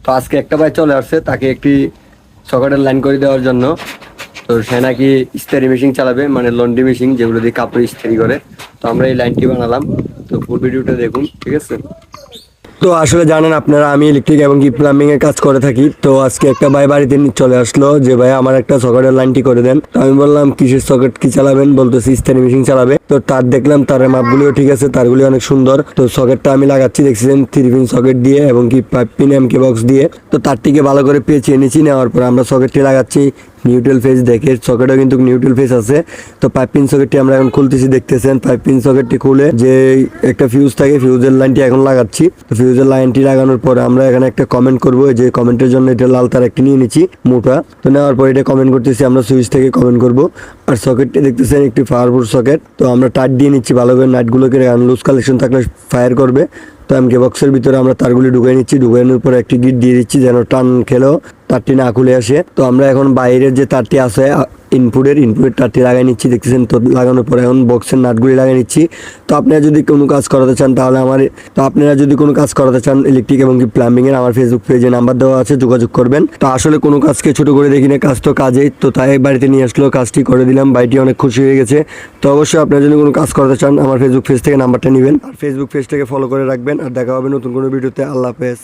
তো আজকে একটা ভাই চলে আসছে, তাকে একটি সকেটের লাইন করে দেওয়ার জন্য। তো সে নাকি ইস্ত্রি মেশিন চালাবে, মানে লন্ড্রি মেশিন যেগুলো দিয়ে কাপড় ইস্ত্রি করে। তো আমরা এই লাইনটি বানালাম। তো ফুল ভিডিওটা দেখুন, ঠিক আছে? তো আসলে জানেন আপনারা, আমি ইলেকট্রিক এবং কি প্লাম্বিং এর কাজ করে থাকি। তো আজকে একটা ভাই বাড়িতে চলে আসলো যে ভাই আমার একটা সকেটের লাইনটি করে দেন। তো আমি বললাম কিসের সকেট, কি চালাবেন? বলতেছি ইস্ত্রি মেশিন চালাবে। তো তার দেখলাম তার মাপগুলিও ঠিক আছে, তারগুলি অনেক সুন্দর। তো সকেটটা আমি লাগাচ্ছি, দেখছিলেন 3 পিন সকেট দিয়ে এবং কি 5 পিন এমকে বক্স দিয়ে। তো তারটিকে ভালো করে পেঁচিয়ে নিচ্ছি, নেওয়ার পর আমরা সকেটটি লাগাচ্ছি নিউট্রাল ফেজ দেখে। সকেটও কিন্তু নিউট্রাল ফেজ আছে। তো 5 পিন সকেটটি আমরা এখন খুলতেছি, দেখতেছেন 5 পিন সকেটটি খুলে যে একটা ফিউজ থাকে, ফিউজের লাইনটি এখন লাগাচ্ছি। তো ফিউজের লাইনটি লাগানোর পর আমরা এখানে একটা কমেন্ট করবো, যে কমেন্টের জন্য এটা লাল তার একটি নিয়ে নিচ্ছি মোটা। তো নেওয়ার পর এটা কমেন্ট করতেছি, আমরা সুইচ থেকে কমেন্ট করব। আর সকেটটি দেখতেছেন একটি পাওয়ারফুল সকেট। তো আমরা টাইট দিয়ে নিচ্ছি ভালো করে, নাটগুলোকে লুজ কালেকশন থাকলে ফায়ার করবে। তো এমকে বক্সের ভিতরে আমরা তারগুলি ঢুকাই নিচ্ছি, ঢুকানোর পর একটি গিট দিয়ে দিচ্ছি যেন টান খেলেও তারটি না খুলে আসে। তো আমরা এখন বাইরের যে তারটি আছে ইনপুটের তারটি লাগাই নিচ্ছি, দেখতেছেন। তো লাগানোর পর এখন বক্সের নাটগুলি লাগাই নিচ্ছি। তো আপনারা যদি কোনো কাজ করাতে চান তাহলে আপনারা যদি কোনো কাজ করাতে চান ইলেকট্রিক এবং কি প্লাম্বিং এর, আমার ফেসবুক পেজে নাম্বার দেওয়া আছে, যোগাযোগ করবেন। তো আসলে কোনো কাজকে ছোট করে দেখি না, কাজ তো কাজেই। তো তাই বাড়িতে নিয়ে আসলো, কাজটি করে দিলাম, ভাইটি অনেক খুশি হয়ে গেছে। তো অবশ্যই আপনারা যদি কোনো কাজ করাতে চান আমার ফেসবুক পেজ থেকে নাম্বারটা নেবেন, আর ফেসবুক পেজটাকে ফলো করে রাখবেন। আর দেখা হবে নতুন কোনো ভিডিওতে। আল্লাহ হাফেজ।